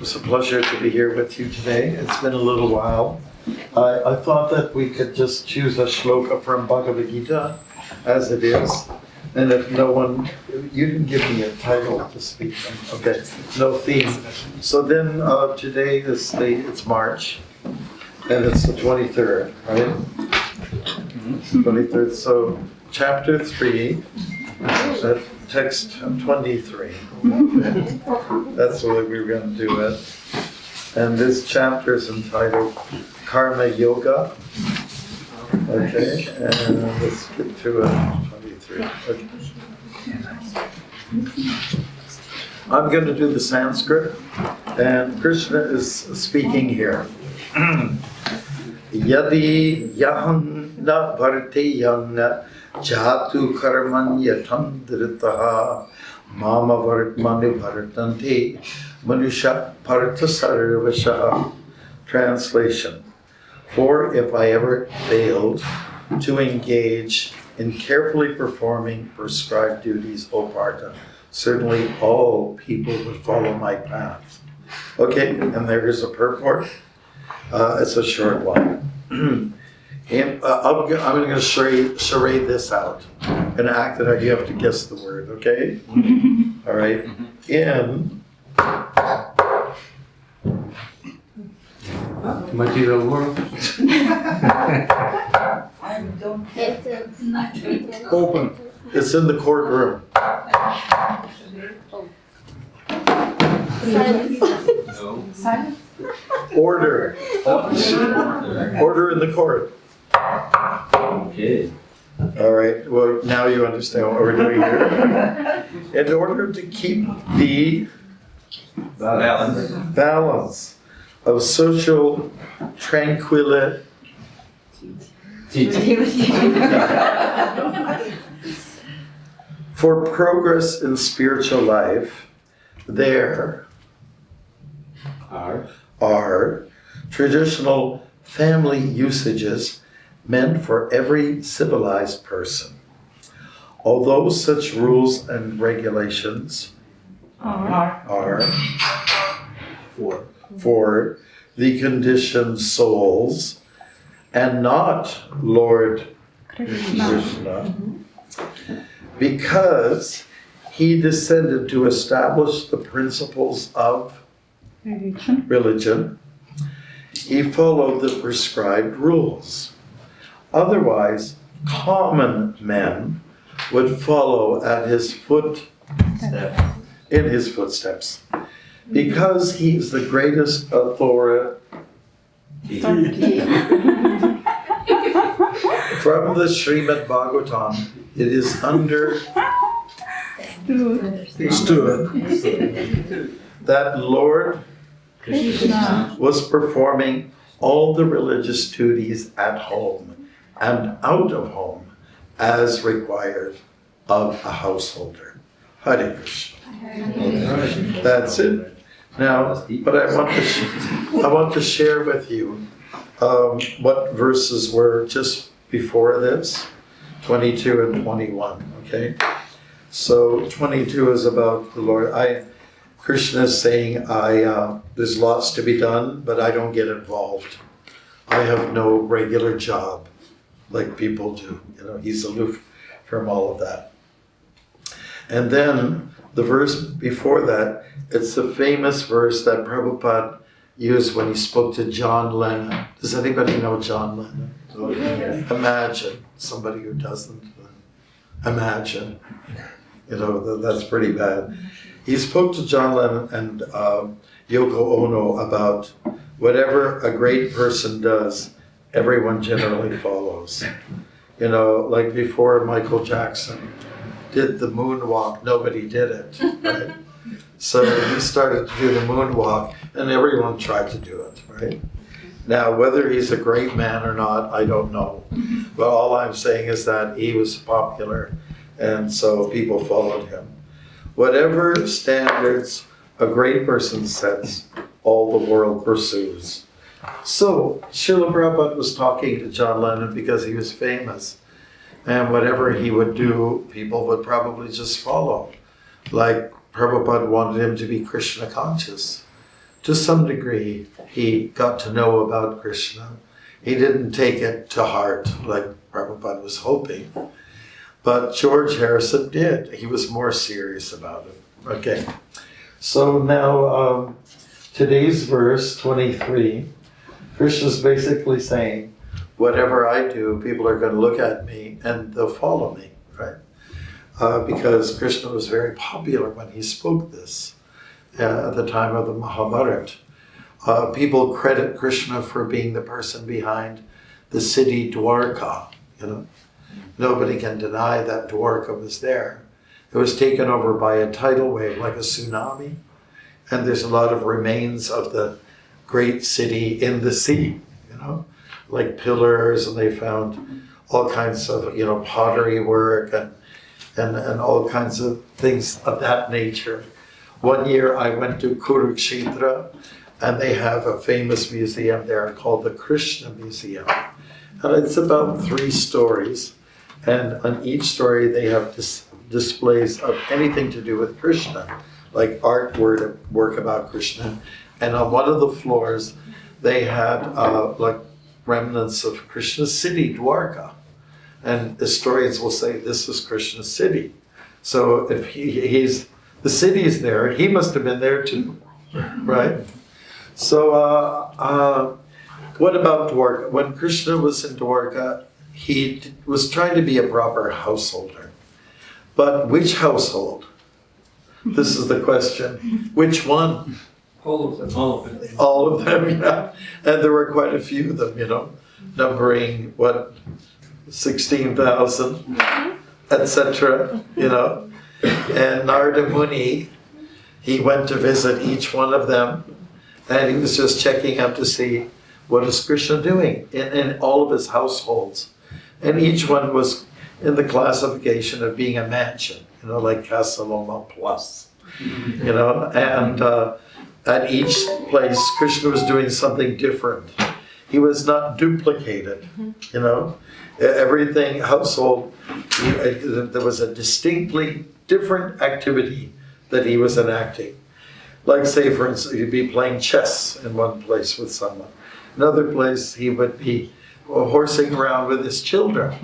It's a pleasure to be here with you today. It's been a little while. I thought that we could just choose a shloka from Bhagavad Gita as it is. And if no one, you didn't give me a title to speak from. Okay, no theme. So then today is it's March, and it's the 23rd, right? 23rd. So chapter 3, text 23. That's the way we were going to do it. And this chapter is entitled Karma Yoga. Okay, and let's get to it. 23. Okay. I'm going to do the Sanskrit, and Krishna is speaking here. Yadi yaham na bhartiyam jatu karmanyatam dhritaha mama vartmani bhartanti manusha parthasarvasha. Translation: For if I ever failed to engage in carefully performing prescribed duties, O Partha, certainly all people would follow my path. Okay, and there is a purport. It's a short one. I'm going to charade this out. An act that you have to guess the word, okay? All right. In material world. Open. It's in the courtroom. Silence. Order. Order in the court. Okay. All right. Well, now you understand what we're doing here. In order to keep the balance of social tranquility, for progress in spiritual life, there are traditional family usages meant for every civilized person. Although such rules and regulations are for the conditioned souls and not Lord Krishna, because he descended to establish the principles of religion, he followed the prescribed rules. Otherwise, common men would follow at his in his footsteps. Because he is the greatest authority from the Srimad Bhagavatam, it is understood that Lord Krishna was performing all the religious duties at home and out of home as required of a householder. Hare Krishna. That's it. Now, but I want to share with you what verses were just before this, 22 and 21. Okay, so 22 is about the Lord. Krishna is saying, there's lots to be done, but I don't get involved. I have no regular job like people do. He's aloof from all of that. And then the verse before that, it's a famous verse that Prabhupada used when he spoke to John Lennon. Does anybody know John Lennon? Oh, yeah. Imagine somebody who doesn't. Imagine. That's pretty bad. He spoke to John Lennon and Yoko Ono about whatever a great person does, everyone generally follows. Like before Michael Jackson did the moonwalk, nobody did it, right? So he started to do the moonwalk, and everyone tried to do it, right? Now, whether he's a great man or not, I don't know. But all I'm saying is that he was popular, and so people followed him. Whatever standards a great person sets, all the world pursues. So Srila Prabhupada was talking to John Lennon because he was famous. And whatever he would do, people would probably just follow. Like Prabhupada wanted him to be Krishna conscious, to some degree, he got to know about Krishna. He didn't take it to heart like Prabhupada was hoping. But George Harrison did. He was more serious about it. Okay. So now, today's verse, 23, Krishna's basically saying, whatever I do, people are going to look at me and they'll follow me, right? Because Krishna was very popular when he spoke this at the time of the Mahabharata. People credit Krishna for being the person behind the city Dwarka, Nobody can deny that Dwarka was there. It was taken over by a tidal wave, like a tsunami, and there's a lot of remains of the great city in the sea, like pillars, and they found all kinds of, pottery work and all kinds of things of that nature. One year I went to Kurukshetra, and they have a famous museum there called the Krishna Museum. And it's about 3 stories, and on each story they have displays of anything to do with Krishna, like artwork about Krishna. And on one of the floors they had like remnants of Krishna's city, Dwarka. And historians will say this is Krishna's city. So if the city is there, he must have been there too, right? So what about Dwarka? When Krishna was in Dwarka, he was trying to be a proper householder. But which household? This is the question. Which one? All of them. All of them. All of them, yeah. And there were quite a few of them, numbering, 16,000, etc., And Narada Muni, he went to visit each one of them, and he was just checking out to see what is Krishna doing in all of his households. And each one was in the classification of being a mansion, like Casa Loma Plus, and at each place, Krishna was doing something different. He was not duplicated, Everything, household, there was a distinctly different activity that he was enacting. Like, say, for instance, he'd be playing chess in one place with someone. Another place, he would be horsing around with his children,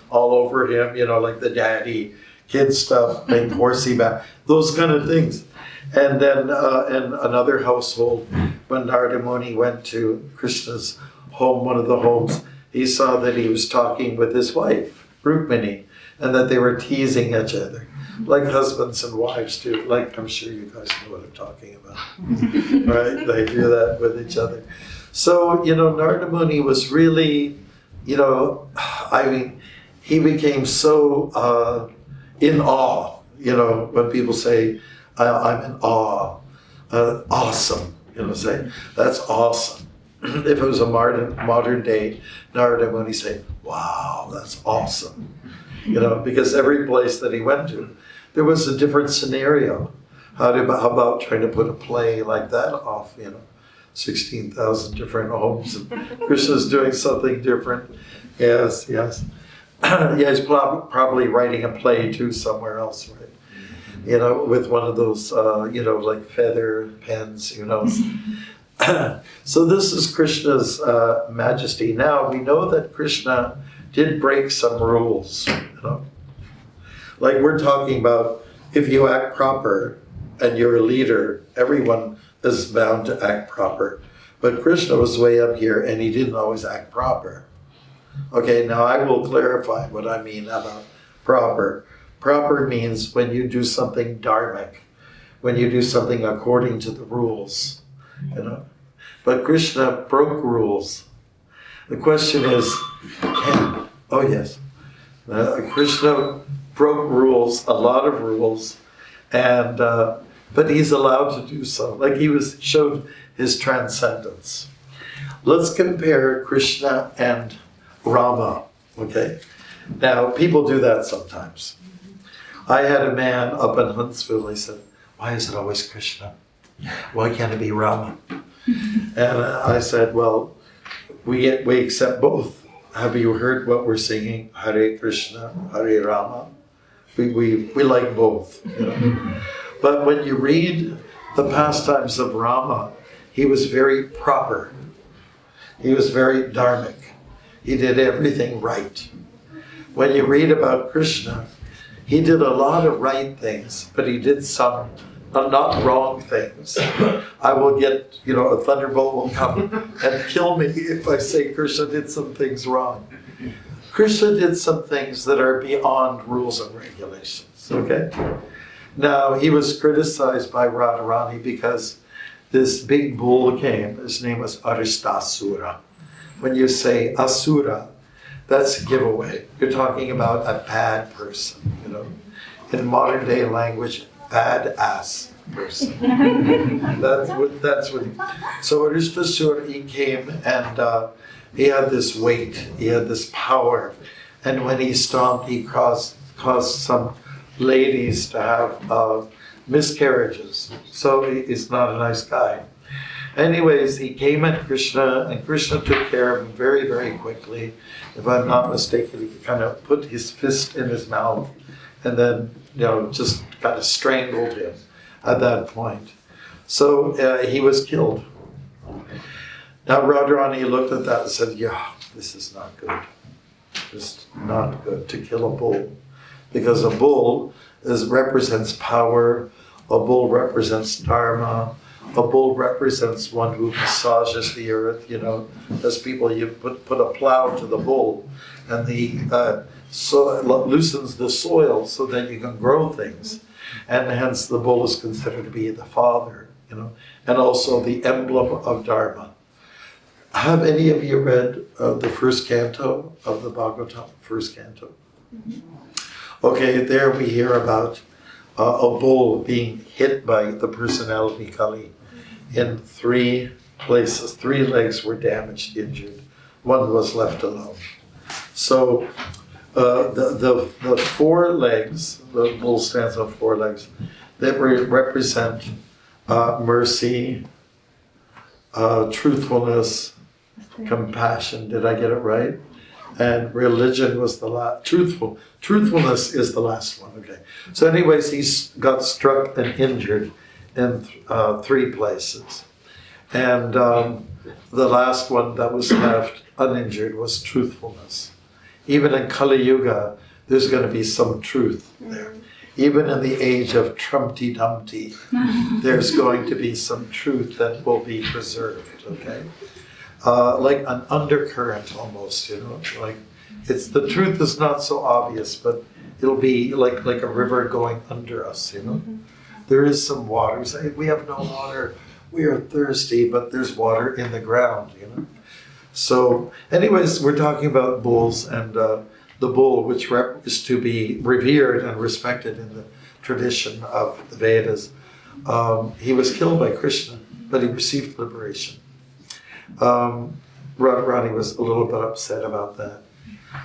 all over him, like the daddy, kid stuff, playing horsey back, those kind of things. And then in another household, when Narada Muni went to Krishna's home, one of the homes, he saw that he was talking with his wife, Rukmini, and that they were teasing each other, like husbands and wives do. Like, I'm sure you guys know what I'm talking about, right? They do that with each other. So, Narada Muni was really, he became so in awe, when people say, I'm in awe, awesome, say, that's awesome. If it was a modern day, Narada Muni say, wow, that's awesome. Because every place that he went to, there was a different scenario. How about trying to put a play like that off, 16,000 different homes, and Krishna's doing something different. Yes. Yeah, he's probably writing a play too somewhere else, right? With one of those, like feather pens, who knows. So this is Krishna's majesty. Now, we know that Krishna did break some rules, Like we're talking about, if you act proper and you're a leader, everyone is bound to act proper. But Krishna was way up here and he didn't always act proper. Okay, now I will clarify what I mean about proper. Proper means when you do something dharmic, when you do something according to the rules, But Krishna broke rules. The question is, Krishna broke rules, a lot of rules, and but he's allowed to do so. Like showed his transcendence. Let's compare Krishna and Rama. Okay, now people do that sometimes. I had a man up in Huntsville. He said, "Why is it always Krishna? Why can't it be Rama?" And I said, well, we accept both. Have you heard what we're singing? Hare Krishna, Hare Rama. We like both. But when you read the pastimes of Rama, he was very proper. He was very dharmic. He did everything right. When you read about Krishna, he did a lot of right things, but he did some not wrong things. I will get, a thunderbolt will come and kill me if I say Krishna did some things wrong. Krishna did some things that are beyond rules and regulations, okay? Now, he was criticized by Radharani because this big bull came. His name was Aristasura. When you say Asura, that's a giveaway. You're talking about a bad person, In modern day language, badass person. that's what. So Aristasura, he came and he had this weight, he had this power, and when he stomped, he caused some ladies to have miscarriages. So he's not a nice guy. Anyways, he came at Krishna, and Krishna took care of him very, very quickly. If I'm not mistaken, he kind of put his fist in his mouth and then, just kind of strangled him at that point. So he was killed. Now Radharani looked at that and said, yeah, this is not good. It's not good to kill a bull. Because a bull represents power, a bull represents dharma, a bull represents one who massages the earth, as people, you put a plow to the bull and loosens the soil so that you can grow things. And hence the bull is considered to be the father, and also the emblem of dharma. Have any of you read the first canto of the Bhagavatam, first canto? Okay, there we hear about a bull being hit by the personality Kali in 3 places. 3 legs were damaged, injured. 1 was left alone. So the 4 legs, the bull stands on 4 legs, they represent mercy, truthfulness, compassion. Did I get it right? And religion was the last. Truthfulness is the last one. Okay. So, anyways, he got struck and injured in 3 places, and the last one that was left uninjured was truthfulness. Even in Kali Yuga, there's going to be some truth there. Even in the age of Trumpty Dumpty, there's going to be some truth that will be preserved. Okay. Like an undercurrent almost, like the truth is not so obvious, but it'll be like a river going under us, There is some water. We say, we have no water, we are thirsty, but there's water in the ground, So anyways, we're talking about bulls, and the bull, which is to be revered and respected in the tradition of the Vedas, he was killed by Krishna, but he received liberation. Radharani was a little bit upset about that.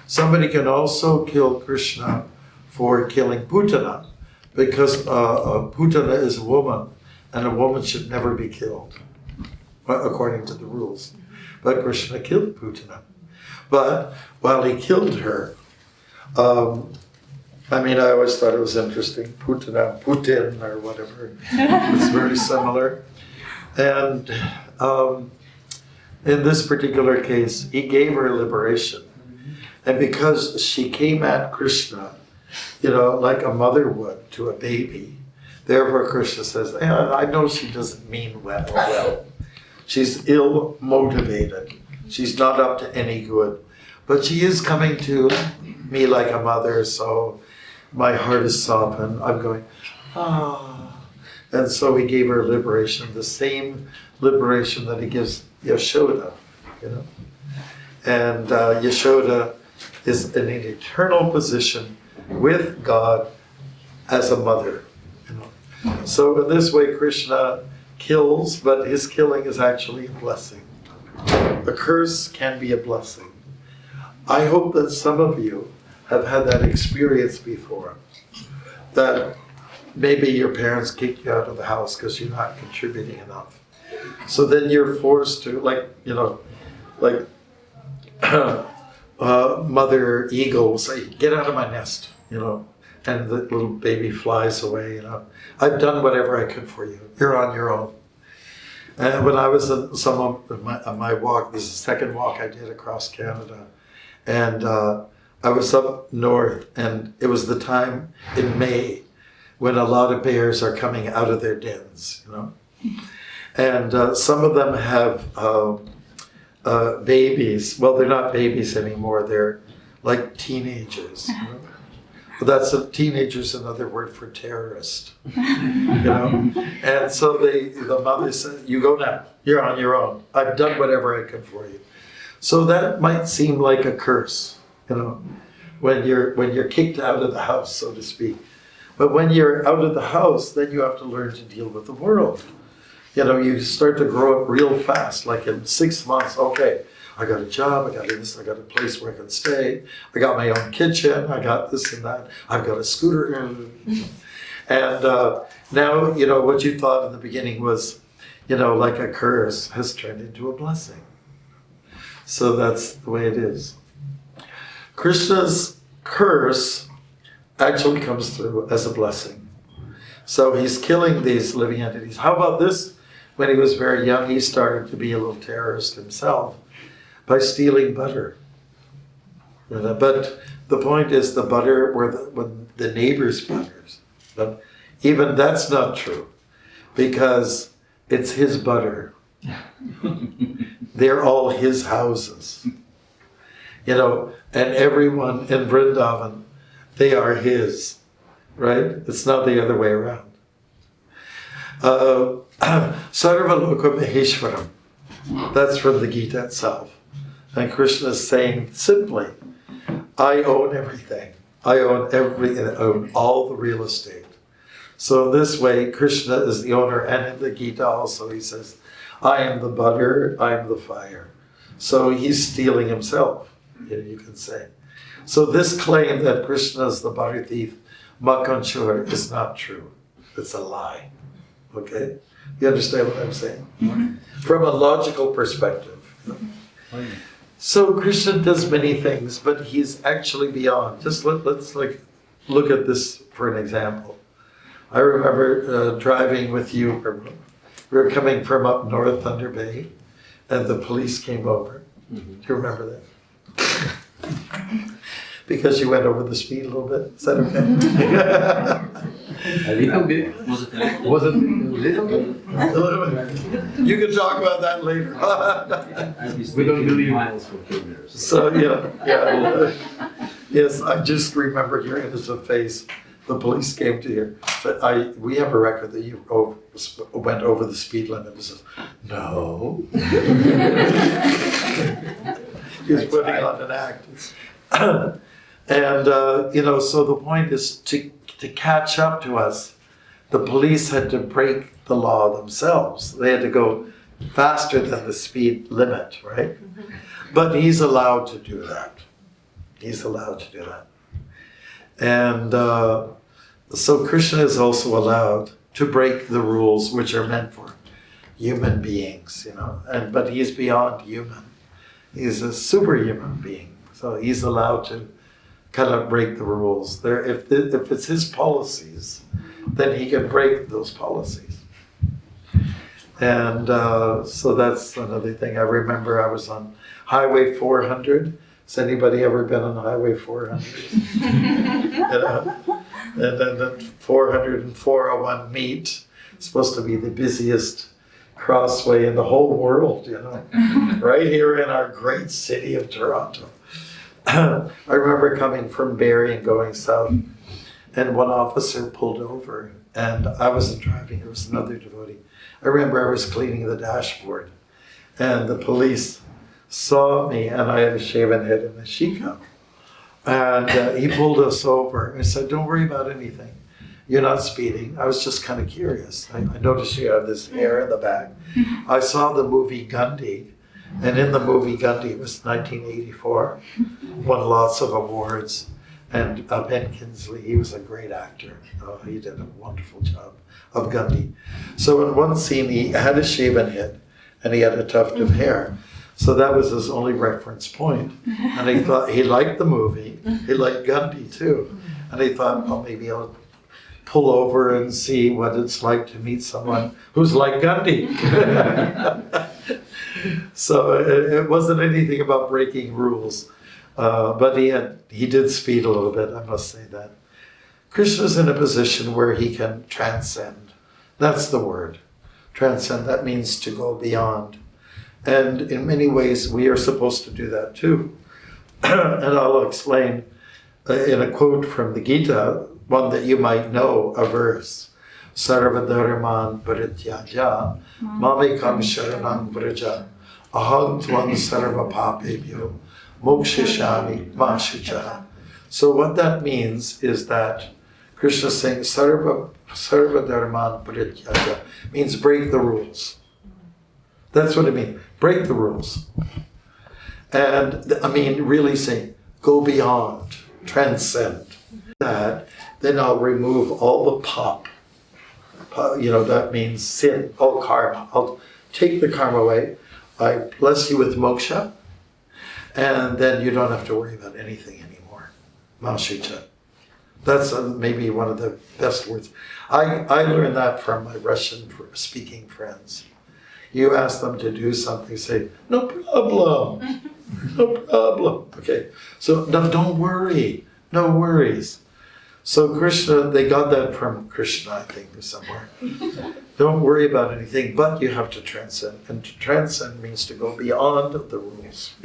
Somebody can also kill Krishna for killing Putana, because Putana is a woman, and a woman should never be killed, according to the rules. But Krishna killed Putana. But while he killed her, I always thought it was interesting, Putana, Putin, or whatever, it's very similar. And in this particular case, he gave her liberation. And because she came at Krishna, like a mother would to a baby, therefore Krishna says, I know she doesn't mean well. She's ill-motivated. She's not up to any good. But she is coming to me like a mother, so my heart is softened. I'm going, And so he gave her liberation, the same liberation that he gives Yashoda, And Yashoda is in an eternal position with God as a mother. So in this way, Krishna kills, but his killing is actually a blessing. A curse can be a blessing. I hope that some of you have had that experience before, that maybe your parents kicked you out of the house because you're not contributing enough. So then you're forced to, mother eagle will say, get out of my nest, and the little baby flies away, I've done whatever I could for you. You're on your own. And when I was on my walk, this is the second walk I did across Canada, and I was up north, and it was the time in May when a lot of bears are coming out of their dens, you know. And some of them have babies. Well, they're not babies anymore. They're like teenagers. You know? But that's a teenager's another word for terrorist. You know. And so the mother said, "You go now. You're on your own. I've done whatever I can for you." So that might seem like a curse, you know, when you're kicked out of the house, so to speak. But when you're out of the house, then you have to learn to deal with the world. You know, you start to grow up real fast, like in 6 months, okay, I got a job, I got this, I got a place where I can stay, I got my own kitchen, I got this and that, I've got a scooter. And now, you know, what you thought in the beginning was, you know, like a curse has turned into a blessing. So that's the way it is. Krishna's curse actually comes through as a blessing. So he's killing these living entities. How about this? When he was very young, he started to be a little terrorist himself by stealing butter. But the point is the butter were the neighbor's butters. But even that's not true because it's his butter. They're all his houses. You know, and everyone in Vrindavan, they are his, right? It's not the other way around. Sarva Loka Maheshwaram. That's from the Gita itself. And Krishna is saying simply, I own everything. I own all the real estate. So in this way, Krishna is the owner, and in the Gita also he says, I am the butter, I am the fire. So he's stealing himself, you can say. So this claim that Krishna is the butter thief, Makanchur, is not true. It's a lie. Okay? You understand what I'm saying? From a logical perspective. So Krishna does many things, but he's actually beyond. Just let's look at this for an example. I remember driving with you. We were coming from up north, Thunder Bay, and the police came over. Do you remember that? Because you went over the speed a little bit. Is that okay? A little bit. Was it a little bit? A little bit. You can talk about that later. We don't believe miles for kilometers. So yeah. Yes, I just remember your innocent face. The police came to you. But we have a record that you went over the speed limit. It says, no. He was putting on an act. And, so the point is to catch up to us, the police had to break the law themselves. They had to go faster than the speed limit, right? But he's allowed to do that. He's allowed to do that. And so Krishna is also allowed to break the rules which are meant for human beings, you know. But he's beyond human. He's a superhuman being. So he's allowed to kind of break the rules. If it's his policies, then he can break those policies. And so that's another thing. I remember I was on Highway 400. Has anybody ever been on Highway 400? And then the 400 and 401 meet. It's supposed to be the busiest crossway in the whole world, you know, right here in our great city of Toronto. I remember coming from Barrie and going south, and one officer pulled over, and I wasn't driving, it was another devotee. I remember I was cleaning the dashboard, and the police saw me, and I had a shaven head and a shika. And he pulled us over and said, don't worry about anything. You're not speeding. I was just kind of curious. I noticed you have this hair in the back. I saw the movie Gandhi, and in the movie Gandhi, it was 1984, won lots of awards. And Ben Kingsley, he was a great actor. He did a wonderful job of Gandhi. So in one scene, he had a shaven head, and he had a tuft of hair. So that was his only reference point. And he thought, he liked the movie, he liked Gandhi too. And he thought, oh, maybe I'll pull over and see what it's like to meet someone who's like Gandhi. So it wasn't anything about breaking rules, but he did speed a little bit, I must say that. Krishna's in a position where he can transcend. That's the word. Transcend, that means to go beyond. And in many ways, we are supposed to do that too. And I'll explain in a quote from the Gita, one that you might know, a verse. Sarva dharman parityaja mamekam sharanam vraja aham tvam sarva papebhyo mokshishami ma shucha. So what that means is that Krishna is saying sarva dharman parityaja means break the rules. That's what it means. Break the rules. And I mean, really saying, go beyond, transcend. That, then I'll remove all the pop. That means sin, all karma. I'll take the karma away. I bless you with moksha. And then you don't have to worry about anything anymore. Mashicha. That's maybe one of the best words. I learned that from my Russian-speaking friends. You ask them to do something, say, no problem, no problem. Okay, so no, don't worry, no worries. So Krishna, they got that from Krishna, I think, somewhere. Don't worry about anything, but you have to transcend. And to transcend means to go beyond the rules.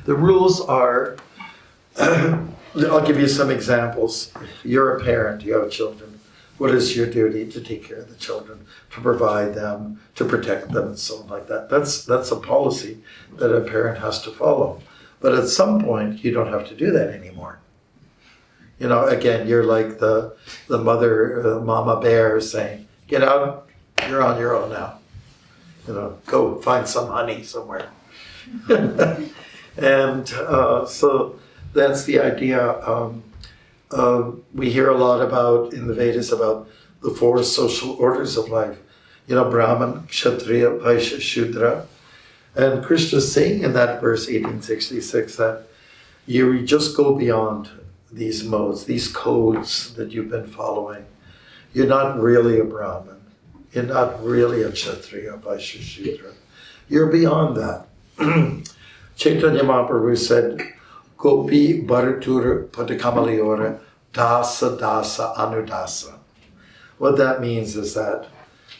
The rules are, I'll give you some examples. You're a parent, you have children. What is your duty? To take care of the children, to provide them, to protect them, and so on like that. That's a policy that a parent has to follow. But at some point, you don't have to do that anymore. Again, you're like the mother, mama bear saying, get out, you're on your own now. Go find some honey somewhere. And so that's the idea. We hear a lot about, in the Vedas, about the four social orders of life. Brahman, Kshatriya, Vaishya, Shudra. And Krishna is saying in that verse 1866 that you just go beyond these modes, these codes that you've been following. You're not really a Brahman. You're not really a Kshatriya, Vaishya, Shudra. You're beyond that. Chaitanya Mahaprabhu said, Gopi Bharatura Padakamaliyora Dasa Dasa Anudasa. What that means is that,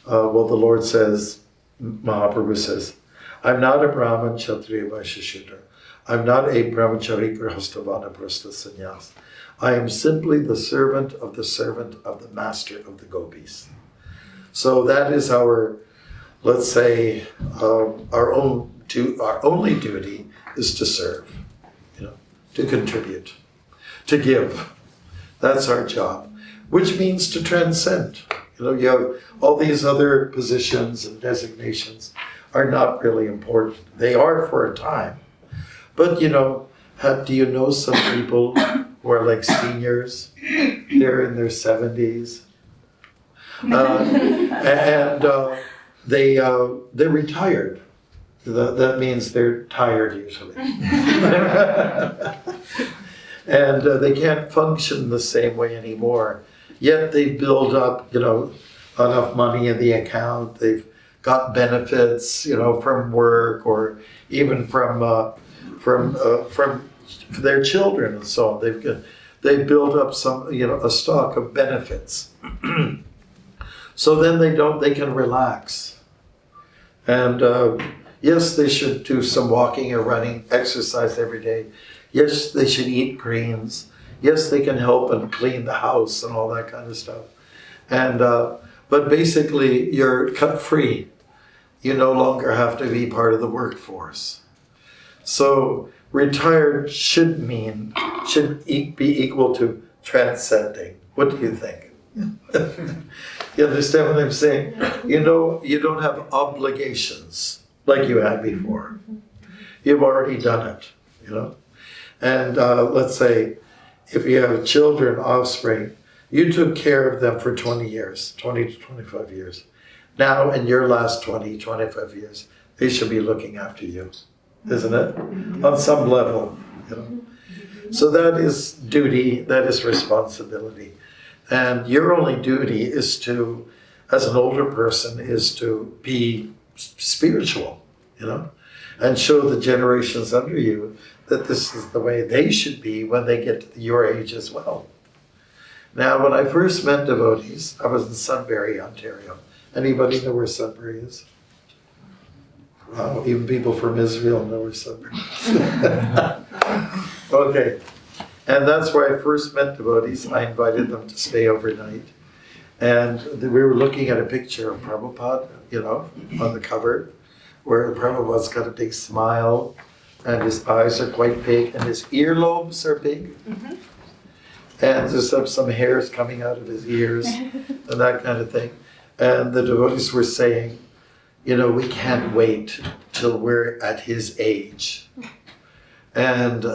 the Lord says, Mahaprabhu says, I'm not a Brahman, Kshatriya, Vaishya, Shudra. I'm not a Brahmachari, Grihastha, Vanaprastha, Sannyas. I am simply the servant of the master of the gopis. So that is our, let's say, our only duty is to serve. To contribute, to give. That's our job, which means to transcend. You have all these other positions and designations are not really important. They are for a time. But, do you know some people who are like seniors? They're in their 70s. They're retired. That means they're tired usually. And they can't function the same way anymore. Yet they build up, enough money in the account. They've got benefits, from work or even from their children and so on. They've built up some, a stock of benefits. So then they can relax. And yes, they should do some walking or running, exercise every day. Yes, they should eat greens. Yes, they can help and clean the house and all that kind of stuff. And but basically, you're cut free. You no longer have to be part of the workforce. So retired should be equal to transcending. What do you think? You understand what I'm saying? You don't have obligations like you had before. You've already done it, And let's say if you have children, offspring, you took care of them for 20 years, 20 to 25 years. Now, in your last 20, 25 years, they should be looking after you, isn't it? On some level, So that is duty, that is responsibility. And your only duty is to, as an older person, is to be spiritual, and show the generations under you that this is the way they should be when they get to your age as well. Now, when I first met devotees, I was in Sudbury, Ontario. Anybody know where Sudbury is? Wow, even people from Israel know where Sudbury is. Okay, and that's where I first met devotees. I invited them to stay overnight. And we were looking at a picture of Prabhupada, on the cover, where Prabhupada's got a big smile, and his eyes are quite big, and his earlobes are big. Mm-hmm. And there's some hairs coming out of his ears, and that kind of thing. And the devotees were saying, we can't wait till we're at his age. And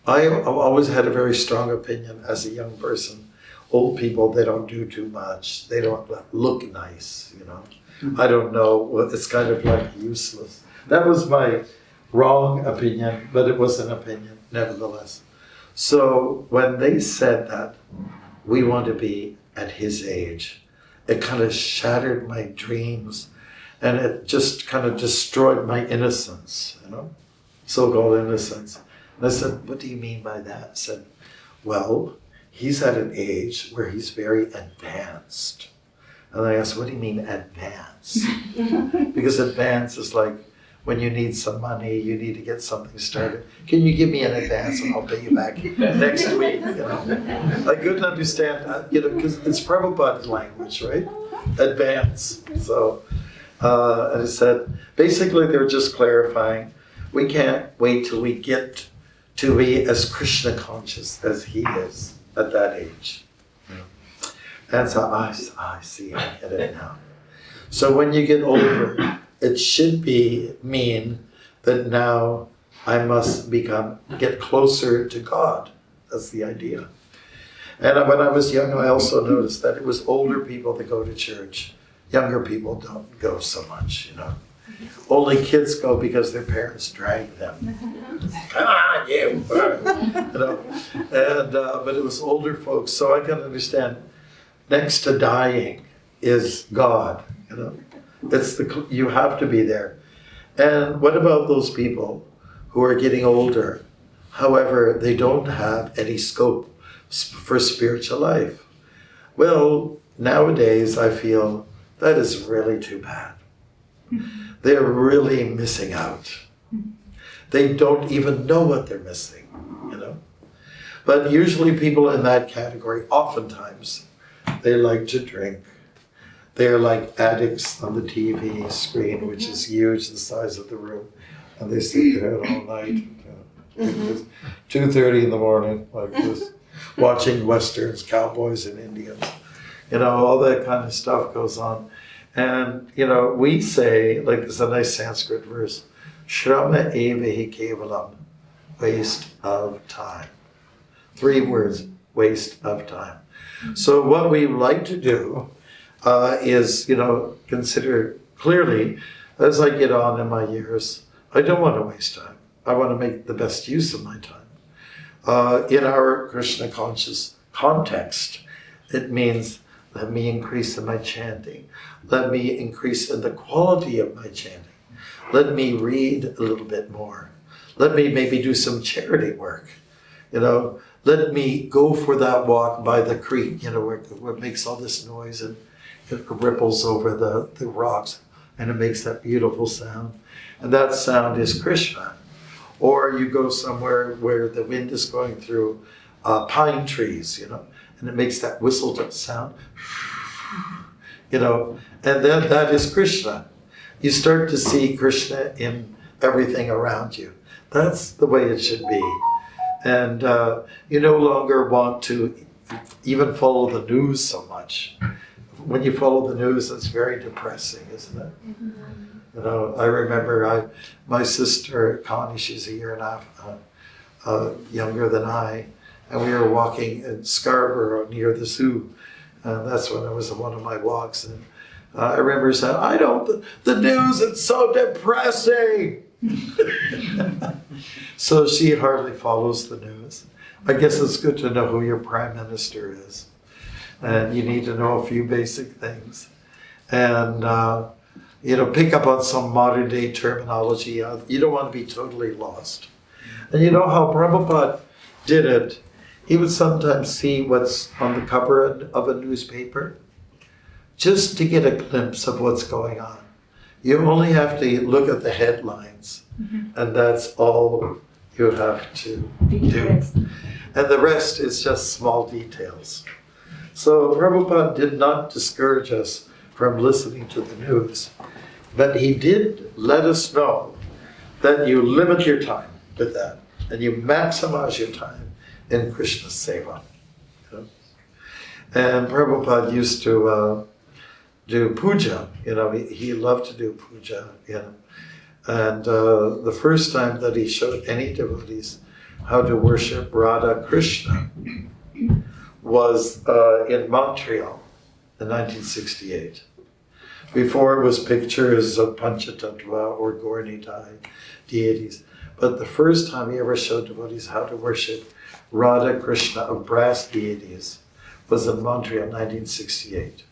I've always had a very strong opinion as a young person. Old people, they don't do too much. They don't look nice, I don't know. It's kind of like useless. That was my wrong opinion, but it was an opinion, nevertheless. So when they said that we want to be at his age, it kind of shattered my dreams, and it just kind of destroyed my innocence, so-called innocence. And I said, what do you mean by that? I said, well, he's at an age where he's very advanced. And I asked, what do you mean advance? Because advance is like when you need some money, you need to get something started. Can you give me an advance and I'll pay you back next week? I couldn't understand that, because it's Prabhupada's language, right? Advance. So, and I said, basically they're just clarifying, we can't wait till we get to be as Krishna conscious as he is at that age. And so I see, I get it now. So when you get older, it should mean that now I must get closer to God. That's the idea. And when I was young, I also noticed that it was older people that go to church. Younger people don't go so much, Only kids go because their parents drag them. Come on, you! But it was older folks, so I can understand. Next to dying is God, you have to be there. And what about those people who are getting older, however, they don't have any scope for spiritual life? Well, nowadays I feel that is really too bad. They're really missing out. They don't even know what they're missing, But usually people in that category, oftentimes, they like to drink. They're like addicts on the TV screen, which is huge, the size of the room. And they sit there all night, 2:30 in the morning, like this, watching Westerns, cowboys and Indians. All that kind of stuff goes on. And, we say, like there's a nice Sanskrit verse, Shrama eva hi kevalam, waste of time. 3 words, waste of time. So what we like to do is, consider clearly, as I get on in my years, I don't want to waste time. I want to make the best use of my time. In our Krishna conscious context, it means let me increase in my chanting. Let me increase in the quality of my chanting. Let me read a little bit more. Let me maybe do some charity work. Let me go for that walk by the creek, where it makes all this noise and it ripples over the rocks and it makes that beautiful sound. And that sound is Krishna. Or you go somewhere where the wind is going through pine trees, and it makes that whistle sound, and then that is Krishna. You start to see Krishna in everything around you. That's the way it should be. And you no longer want to even follow the news so much. When you follow the news, it's very depressing, isn't it? Mm-hmm. I remember my sister Connie, she's a year and a half younger than I, and we were walking in Scarborough near the zoo. And that's when it was one of my walks. And I remember saying, the news, it's so depressing. So she hardly follows the news. I guess it's good to know who your prime minister is. and you need to know a few basic things. And, pick up on some modern day terminology. You don't want to be totally lost. And you know how Prabhupada did it? He would sometimes see what's on the cover of a newspaper just to get a glimpse of what's going on. You only have to look at the headlines, and that's all you have to do. And the rest is just small details. So Prabhupada did not discourage us from listening to the news, but he did let us know that you limit your time with that, and you maximize your time in Krishna Seva. And Prabhupada used to do puja, he loved to do puja, And the first time that he showed any devotees how to worship Radha Krishna was in Montreal in 1968. Before it was pictures of Panchatattva or Gaura-Nitai deities. But the first time he ever showed devotees how to worship Radha Krishna of brass deities was in Montreal, 1968.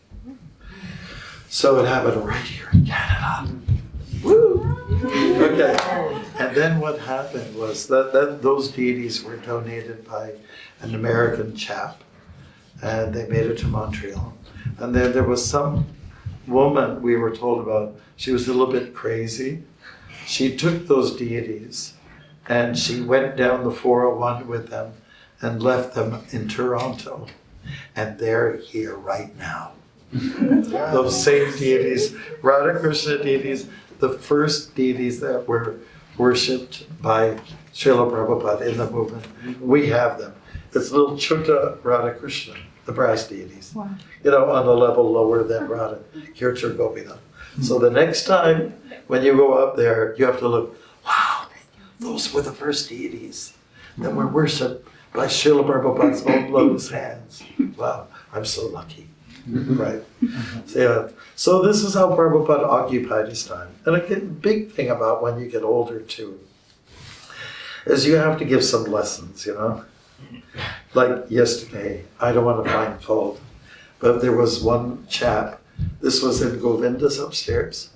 So it happened right here in Canada. Woo! Okay. And then what happened was that those deities were donated by an American chap, and they made it to Montreal. And then there was some woman we were told about. She was a little bit crazy. She took those deities and she went down the 401 with them and left them in Toronto. And they're here right now. Those same deities, Radha Krishna deities, the first deities that were worshipped by Srila Prabhupada in the movement. We have them. It's little Chutta Radha Krishna, the brass deities. Wow. On a level lower than Radha, Kirchner Govinda. So the next time when you go up there, you have to look, wow, those were the first deities that were worshipped by Srila Prabhupada's own lotus hands. Wow, I'm so lucky. Right? So this is how Prabhupada occupied his time. And a big thing about when you get older too, is you have to give some lessons, Like yesterday, I don't want to find fault, but there was one chap, this was in Govinda's upstairs,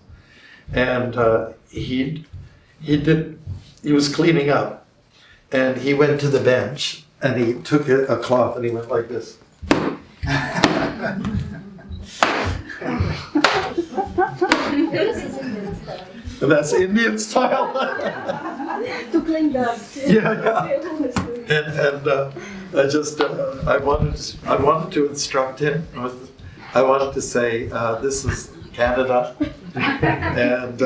and he was cleaning up, and he went to the bench, and he took a cloth, and he went like this. And that's Indian style. To clean dust. Yeah. And I wanted to instruct him. I wanted to say, this is Canada, and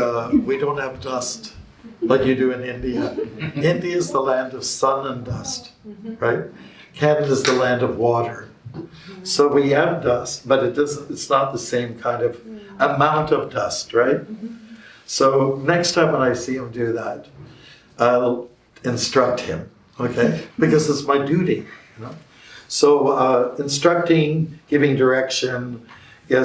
we don't have dust like you do in India. India is the land of sun and dust, right? Canada is the land of water. So we have dust, but it's not the same kind of amount of dust, right? So next time when I see him do that, I'll instruct him, okay? Because it's my duty, So instructing, giving direction,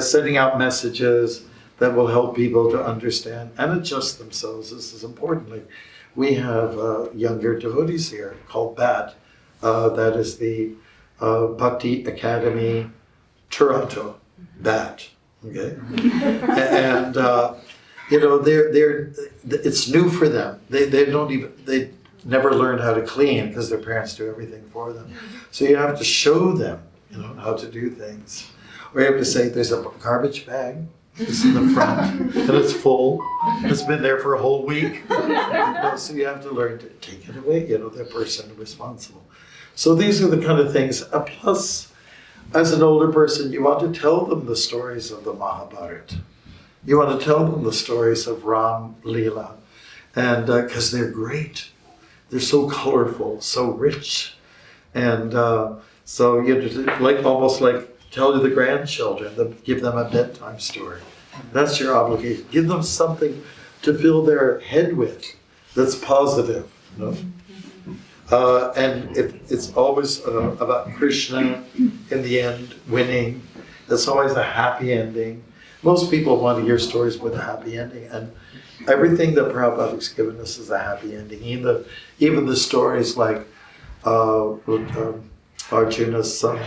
sending out messages that will help people to understand and adjust themselves. This is important. Like, we have younger devotees here called BAT. That is the Bhakti Academy Toronto, BAT. Okay, and it's new for them. They never learned how to clean because their parents do everything for them. So you have to show them, how to do things. Or you have to say, there's a garbage bag. It's in the front, and it's full. It's been there for a whole week. So you have to learn to take it away. The person responsible. So these are the kind of things. Plus, as an older person, you want to tell them the stories of the Mahabharata. You want to tell them the stories of Ram Leela, and because they're great. They're so colorful, so rich, and so you almost like tell the grandchildren, give them a bedtime story. That's your obligation. Give them something to fill their head with that's positive. And it's always about Krishna in the end winning. It's always a happy ending. Most people want to hear stories with a happy ending, and everything that Prabhupada has given us is a happy ending. Even the stories like Arjuna's son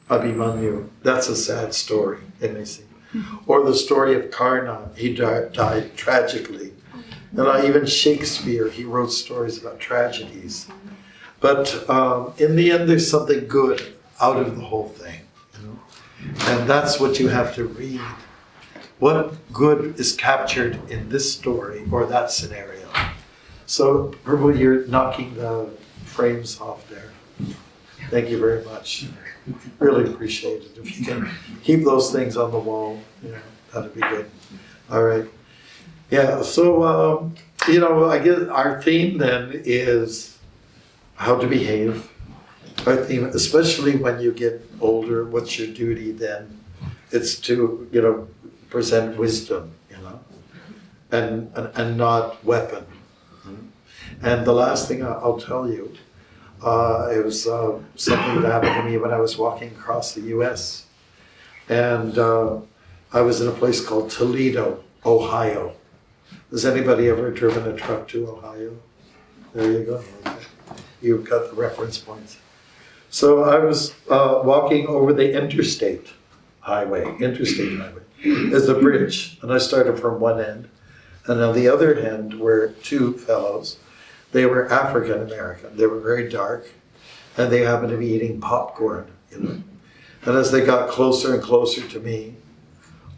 Abhimanyu. That's a sad story, it may seem. Or the story of Karna, he died tragically. And even Shakespeare, he wrote stories about tragedies. But in the end, there's something good out of the whole thing. You know? And that's what you have to read. What good is captured in this story or that scenario? So, Prabhu, you're knocking the frames off there. Thank you very much. Really appreciate it. If you can keep those things on the wall, that'd be good. All right. Yeah, so, I guess our theme then is how to behave. Our theme, especially when you get older, what's your duty then? It's to, present wisdom, and not weapon. And the last thing I'll tell you, it was something that happened to me when I was walking across the U.S. And I was in a place called Toledo, Ohio. Has anybody ever driven a truck to Ohio? There you go. Okay. You've got the reference points. So I was walking over the interstate highway. There's a bridge, and I started from one end. And on the other end were two fellows. They were African American. They were very dark, and they happened to be eating popcorn, And as they got closer and closer to me,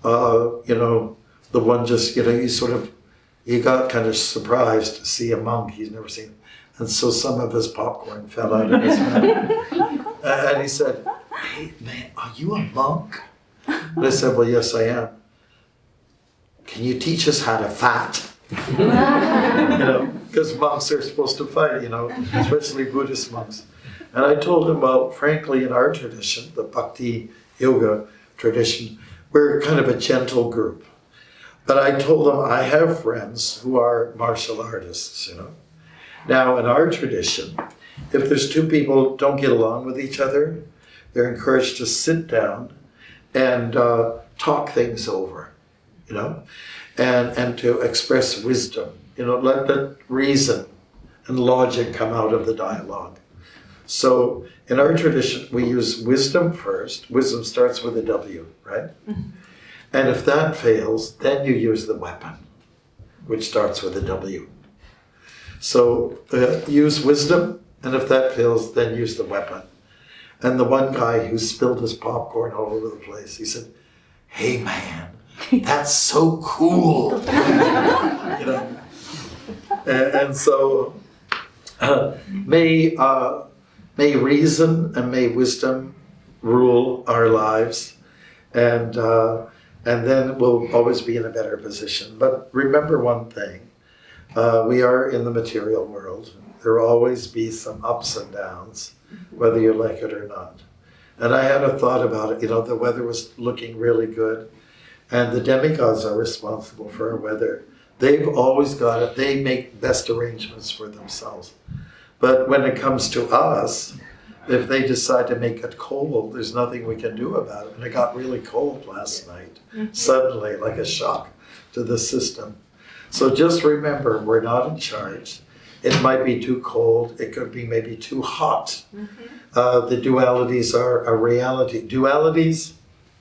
the one just, he got kind of surprised to see a monk he's never seen. And so some of his popcorn fell out of his mouth. And he said, "Hey, man, are you a monk?" And I said, "Well, yes, I am." "Can you teach us how to fight?" Because monks are supposed to fight, especially Buddhist monks. And I told him, well, frankly, in our tradition, the Bhakti Yoga tradition, we're kind of a gentle group. But I told him I have friends who are martial artists, Now, in our tradition, if there's two people who don't get along with each other, they're encouraged to sit down and talk things over, and to express wisdom, let the reason and logic come out of the dialogue. So in our tradition, we use wisdom first. Wisdom starts with a W, right? And if that fails, then you use the weapon, which starts with a W. So use wisdom, and if that fails, then use the weapon. And the one guy who spilled his popcorn all over the place, he said, "Hey man, that's so cool." And so may reason and may wisdom rule our lives, and then we'll always be in a better position. But remember one thing, we are in the material world. There will always be some ups and downs, whether you like it or not. And I had a thought about it, the weather was looking really good, and the demigods are responsible for our weather. They've always got it. They make best arrangements for themselves. But when it comes to us, if they decide to make it cold, there's nothing we can do about it. And it got really cold last night, suddenly, like a shock to the system. So just remember, we're not in charge. It might be too cold. It could be maybe too hot. The dualities are a reality. Dualities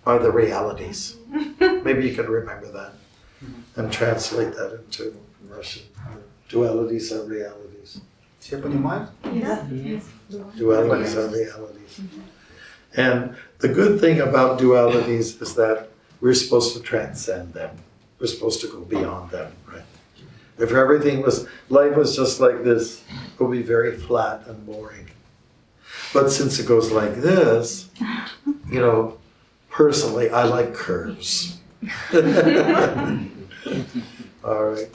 are the realities. Maybe you can remember that and translate that into Russian. Dualities are realities. Все понимают? Dualities are realities. And the good thing about dualities is that we're supposed to transcend them. We're supposed to go beyond them, right? If life was just like this, it would be very flat and boring. But since it goes like this, personally, I like curves. All right.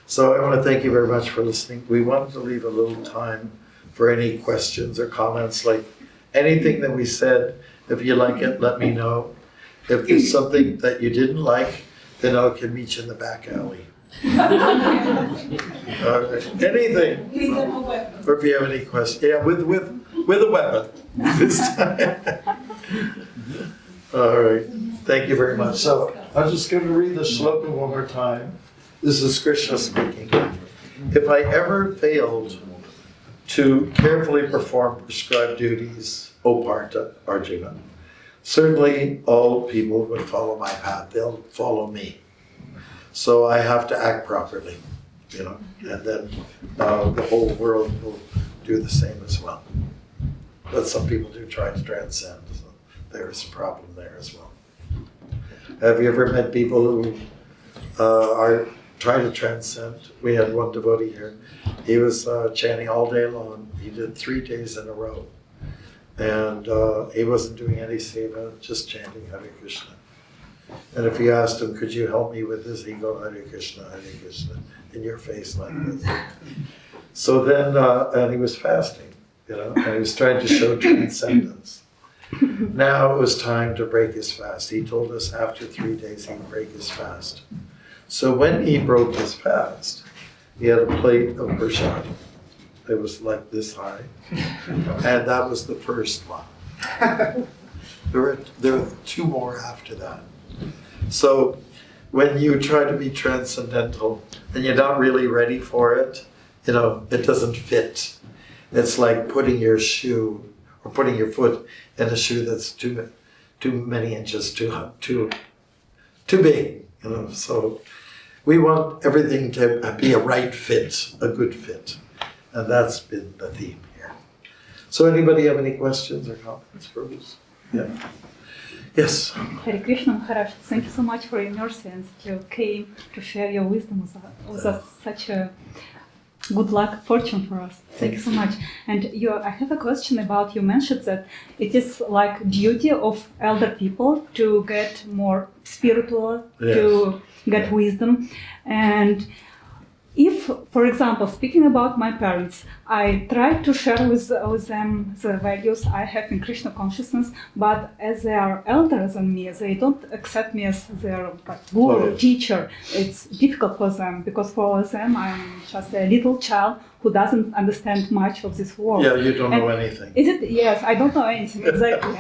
So I want to thank you very much for listening. We wanted to leave a little time for any questions or comments, like anything that we said. If you like it, let me know. If there's something that you didn't like, then I can meet you in the back alley. All right. Anything. Or if you have any questions. Yeah, with a weapon this time. All right. Thank you very much. So I'm just going to read the shloka one more time. This is Krishna speaking. If I ever failed to carefully perform prescribed duties, O Partha, Arjuna, certainly all people would follow my path. They'll follow me. So I have to act properly, you know, and then the whole world will do the same as well. But some people do try to transcend, so there's a problem there as well. Have you ever met people who are trying to transcend? We had one devotee here. He was chanting all day long. He did 3 days in a row. And he wasn't doing any seva, just chanting Hare Krishna. And if you asked him, could you help me with this? He'd go, Hare Krishna, in your face like this. So then, and he was fasting, you know, and he was trying to show transcendence. Now it was time to break his fast. He told us after 3 days he'd break his fast. So when he broke his fast, he had a plate of prasad. It was like this high. And that was the first one. There were 2 more after that. So when you try to be transcendental and you're not really ready for it, you know, it doesn't fit. It's like putting your shoe or putting your foot in a shoe that's too many inches too big, you know. So we want everything to be a right fit, a good fit. And that's been the theme here. So anybody have any questions or comments for us? Yeah. Yes. Hare Krishna Maharaj, thank you so much for your mercy and that you came to share your wisdom with us. Such a good luck, fortune for us. Thank you so much. And I have a question about, you mentioned that it is like duty of elder people to get more spiritual, to get wisdom. And if, for example, speaking about my parents, I try to share with them the values I have in Krishna consciousness, but as they are elder than me, they don't accept me as their guru, teacher. It's difficult for them, because for them I'm just a little child who doesn't understand much of this world. Yeah, you don't know anything. Is it? Yes, I don't know anything, exactly.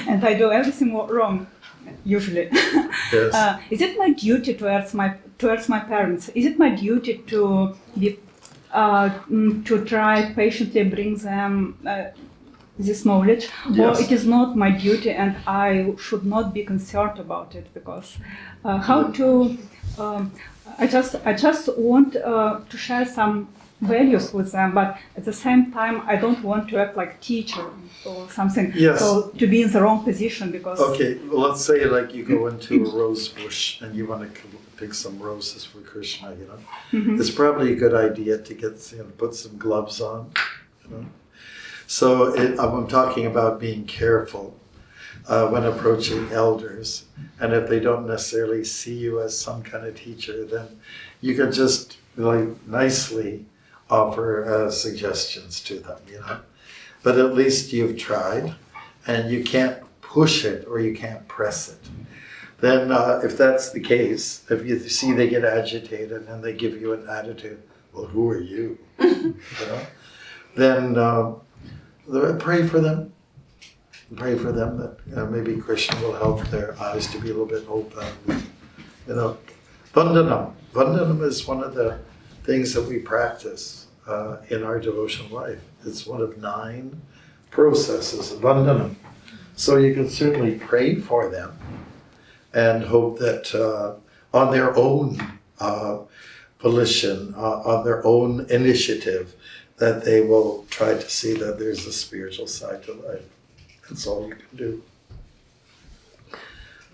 And I do everything wrong, usually. Yes. Is it my duty towards my parents? Is it my duty to be to try patiently bring them this knowledge, Yes. or it is not my duty and I should not be concerned about it? Because how to? I just want to share some values with them, but at the same time I don't want to act like teacher or something. Yes. So to be in the wrong position, because Okay, well, let's say like you go into a rose bush and you want to pick some roses for Krishna, you know. It's probably a good idea to get, you know, put some gloves on, you know. So I'm talking about being careful when approaching elders, and if they don't necessarily see you as some kind of teacher, then you can just really nicely offer suggestions to them, you know. But at least you've tried, and you can't push it or you can't press it. Then if that's the case, if you see they get agitated and they give you an attitude, well, who are you? You know? Then pray for them. Pray for them that maybe Krishna will help their eyes to be a little bit open. You know, Vandanam. Vandanam is one of the things that we practice in our devotional life. It's one of 9 processes of Vandanam. So you can certainly pray for them and hope that on their own volition, on their own initiative, that they will try to see that there's a spiritual side to life. That's all you can do.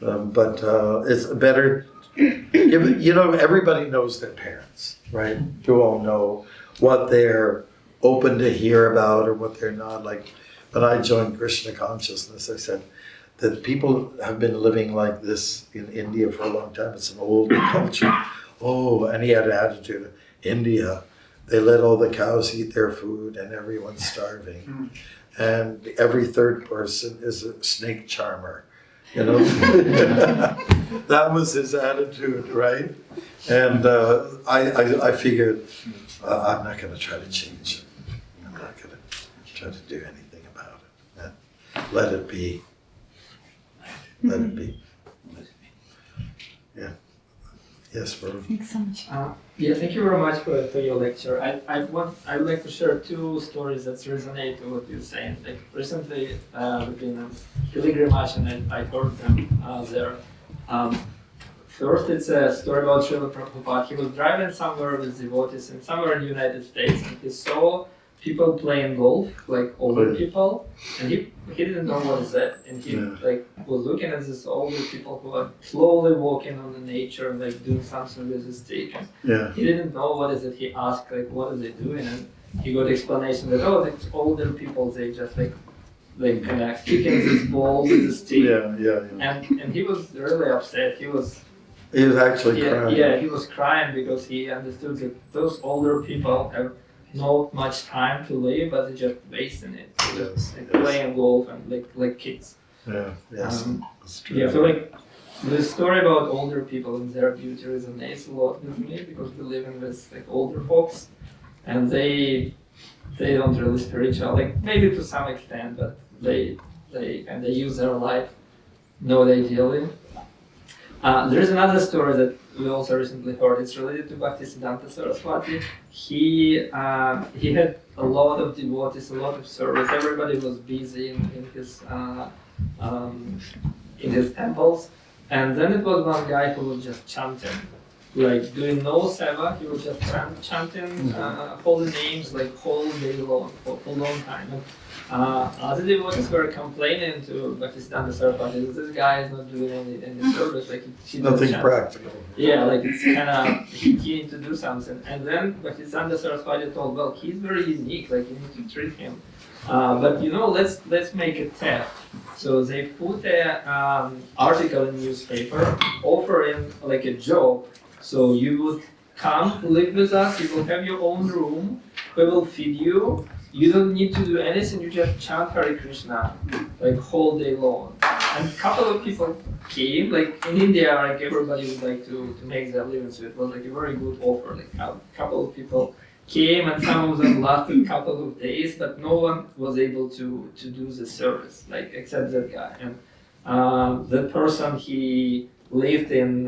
But it's better, you know, everybody knows their parents, right? You all know what they're open to hear about or what they're not. Like when I joined Krishna consciousness, I said that people have been living like this in India for a long time. It's an old culture. Oh, and he had an attitude. India, they let all the cows eat their food and everyone's starving. And every third person is a snake charmer, you know. That was his attitude, right? And I figured I'm not going to try to change it. I'm not going to try to do anything about it. Yeah. Let it be. Let it be. Yeah. Yes, Varun. Thanks so much. Yeah, thank you very much for your lecture. I would like to share two stories that resonate with what you're saying. Like recently, we've been on pilgrimage and I heard them there. First, it's a story about Srila Prabhupada. He was driving somewhere with devotees in somewhere in the United States, and he saw people playing golf, like older people, and he didn't know what is that, and he like was looking at these older people who are slowly walking on the nature and like doing something with the stick. And he didn't know what is it. He asked like, what are they doing? And he got explanation that like older people, they just like kind of kicking this ball with the stick. And he was really upset. He was actually crying. Yeah, he was crying because he understood that those older people have not much time to live, but they're just wasting it. Just playing golf and like kids. That's true. Yeah, so like the story about older people and their beauty resonates a lot with me because we live in with like older folks, and they don't really spiritual, like maybe to some extent, but they use their life not ideally. There's another story that we also recently heard. It's related to Bhaktisiddhanta Saraswati. He had a lot of devotees, a lot of service. Everybody was busy in his temples. And then it was one guy who was just chanting, like doing no seva. He was just chanting holy names like whole day long for a long time. And, other devotees were complaining to Bhaktisiddhanta Saraswati that this guy is not doing any service, like he nothing practical. Yeah, like it's kind of he need to do something. And then Bhaktisiddhanta Saraswati told, well, he's very unique, like you need to treat him. But let's make a test. So they put a article in newspaper offering like a job. So you would come live with us. You will have your own room. We will feed you. You don't need to do anything, you just chant Hare Krishna, like whole day long. And a couple of people came, like in India, like everybody would like to make their living, so it was like a very good offer. Like a couple of people came and some of them lasted a couple of days, but no one was able to do the service, like except that guy. And that person, he lived in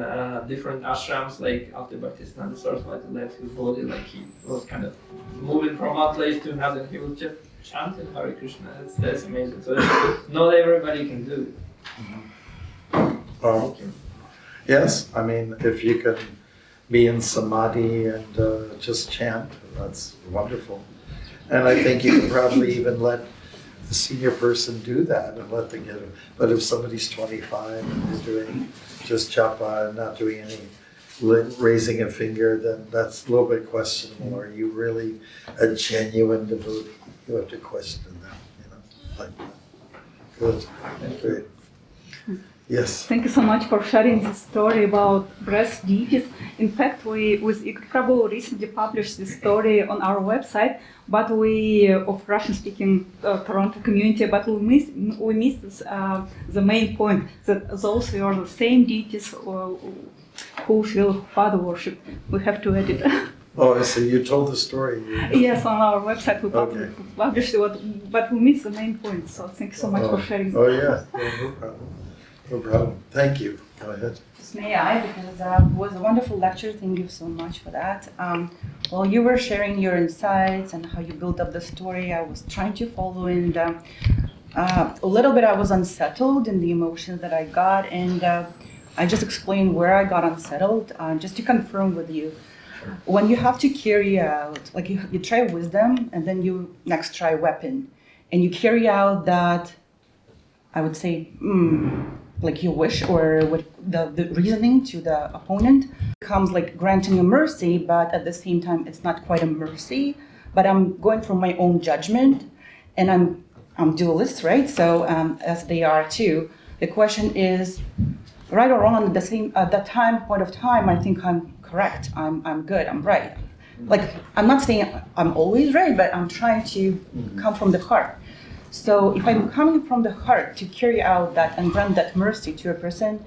different ashrams, like after Bhaktisiddhanta Saraswati left his body, like he was kind of moving from one place to another, and he was just chanting Hare Krishna. That's amazing. So not everybody can do it. Yes, I mean, if you can be in samadhi and just chant, that's wonderful. And I think you can probably even let the senior person do that and let them get it. But if somebody's 25 and they're doing just japa and not doing any raising a finger, then that's a little bit questionable. Are you really a genuine devotee? You have to question that, like that. Good. Great. Yes. Thank you so much for sharing this story about breast deities. In fact, we with Igor Prabhu recently published this story on our website, but we of Russian-speaking Toronto community, but we missed this, the main point that those who are the same deities who feel Father worship. We have to edit. Oh, so you told the story. Yes, on our website we published it, but we missed the main point. So thank you so much for sharing. Oh yeah, no problem. No problem. Thank you. Go ahead. May I? Because it was a wonderful lecture. Thank you so much for that. While you were sharing your insights and how you built up the story, I was trying to follow, and a little bit I was unsettled in the emotions that I got, and I just explained where I got unsettled, just to confirm with you. When you have to carry out, like you try wisdom, and then you next try weapon, and you carry out that, I would say, like your wish or what the reasoning to the opponent comes like granting a mercy, but at the same time it's not quite a mercy, but I'm going from my own judgment, and I'm dualist, right? So as they are too. The question is, right or wrong, at that point of time, I think I'm correct. I'm good. I'm right. Like I'm not saying I'm always right, but I'm trying to come from the heart. So if I'm coming from the heart to carry out that and grant that mercy to a person,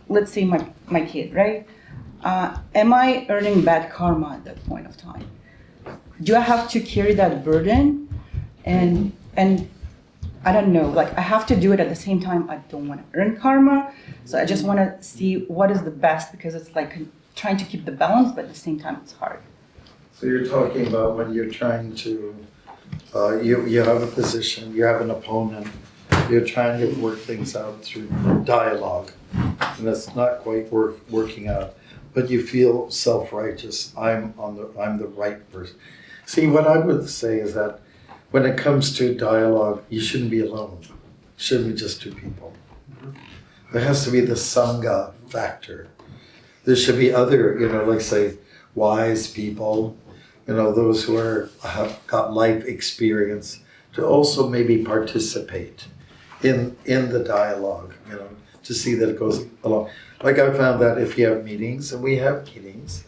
let's say my kid, right? Am I earning bad karma at that point of time? Do I have to carry that burden? And I don't know, like I have to do it at the same time. I don't want to earn karma. So I just want to see what is the best, because it's like trying to keep the balance, but at the same time it's hard. So you're talking about when you're trying to, you have a position, you have an opponent, you're trying to work things out through dialogue, and it's not quite working out, but you feel self-righteous. I'm the right person. See, what I would say is that when it comes to dialogue, you shouldn't be alone. It shouldn't be just two people. There has to be the sangha factor. There should be other, like say, wise people, those who have got life experience to also maybe participate in the dialogue, to see that it goes along. Like I found that if you have meetings, and we have meetings,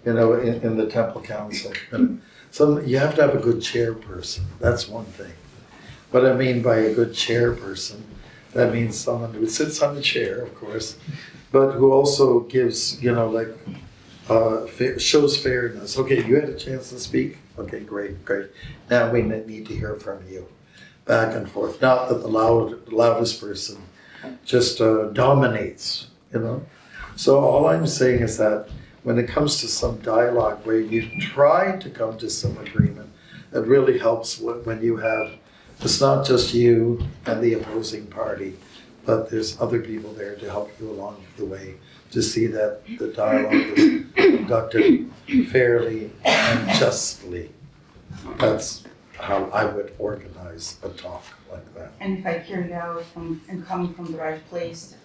in the temple council, you have to have a good chairperson. That's one thing. What I mean by a good chairperson, that means someone who sits on the chair, of course, but who also gives, shows fairness. Okay, you had a chance to speak? Okay, great. Now we need to hear from you. Back and forth. Not that the loudest person just dominates, So all I'm saying is that when it comes to some dialogue where you try to come to some agreement, it really helps when you have, it's not just you and the opposing party, but there's other people there to help you along the way to see that the dialogue is conducted fairly and justly. That's how I would organize a talk like that. And if I carry out and coming from the right place,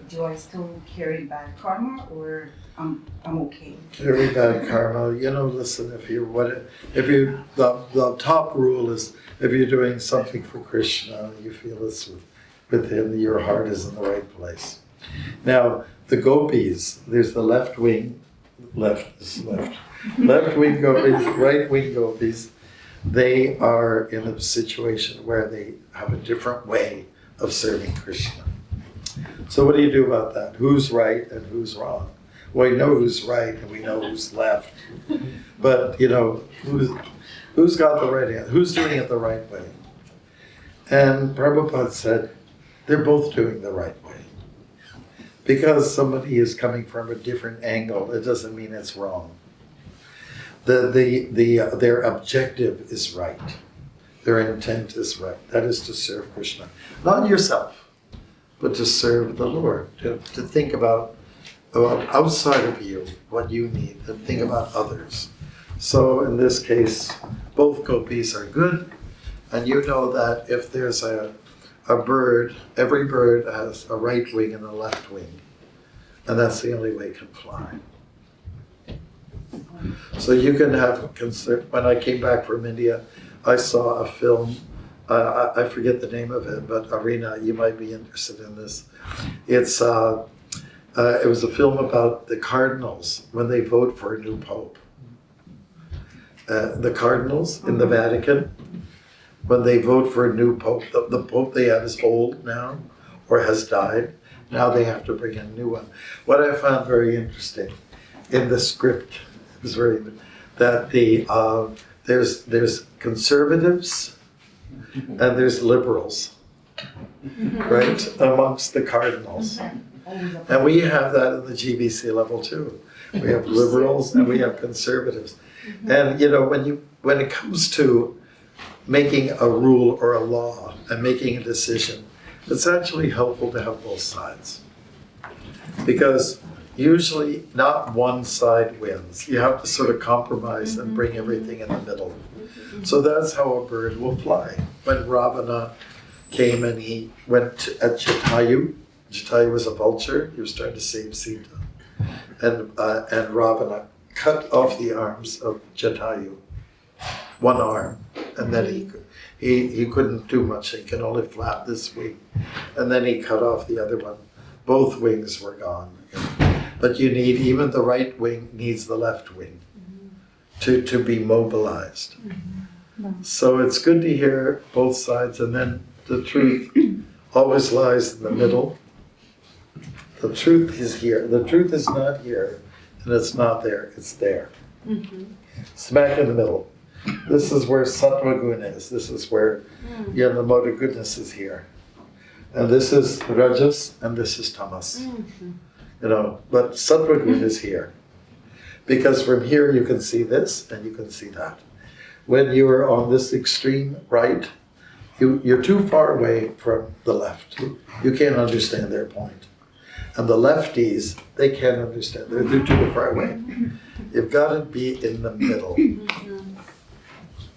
do I still carry bad karma, or I'm okay? Carry bad karma. Listen, the top rule is if you're doing something for Krishna, you feel it's with him, your heart is in the right place. Now, the gopis, there's the left wing gopis, right wing gopis. They are in a situation where they have a different way of serving Krishna. So what do you do about that? Who's right and who's wrong? Well, we know who's right and we know who's left. But, who's got the right answer? Who's doing it the right way? And Prabhupada said, they're both doing the right way. Because somebody is coming from a different angle, it doesn't mean it's wrong. Their objective is right. Their intent is right. That is to serve Krishna. Not yourself, but to serve the Lord. To think about outside of you, what you need, and think about others. So in this case, both gopis are good. And you know that if there's a bird, every bird has a right wing and a left wing. And that's the only way it can fly. So you can have concern. When I came back from India, I saw a film. I forget the name of it, but Arina, you might be interested in this. It was a film about the cardinals when they vote for a new pope. The cardinals in the Vatican, when they vote for a new pope, the pope they have is old now or has died. Now they have to bring in a new one. What I found very interesting in the script is that there's conservatives and there's liberals, right, amongst the cardinals. And we have that at the GBC level too. We have liberals and we have conservatives. And when it comes to making a rule or a law and making a decision, it's actually helpful to have both sides. Because usually not one side wins. You have to sort of compromise and bring everything in the middle. So that's how a bird will fly. When Ravana came and he went at Jatayu, Jatayu was a vulture, he was trying to save Sita. And Ravana cut off the arms of Jatayu, one arm, and then he couldn't do much, he could only flap this wing. And then he cut off the other one. Both wings were gone. But you need, even the right wing needs the left wing to be mobilized. So it's good to hear both sides, and then the truth always lies in the middle. The truth is here. The truth is not here, and it's not there. It's there. Smack in the middle. This is where Sattva Guna is. This is where the mode of goodness is here. And this is Rajas, and this is Tamas. But Sattva Guna is here. Because from here you can see this and you can see that. When you're on this extreme right, you're too far away from the left. You can't understand their point. And the lefties, they can't understand. They're too far away. You've got to be in the middle.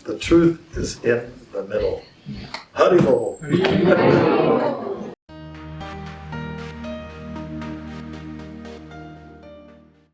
The truth is in the middle. Haribol.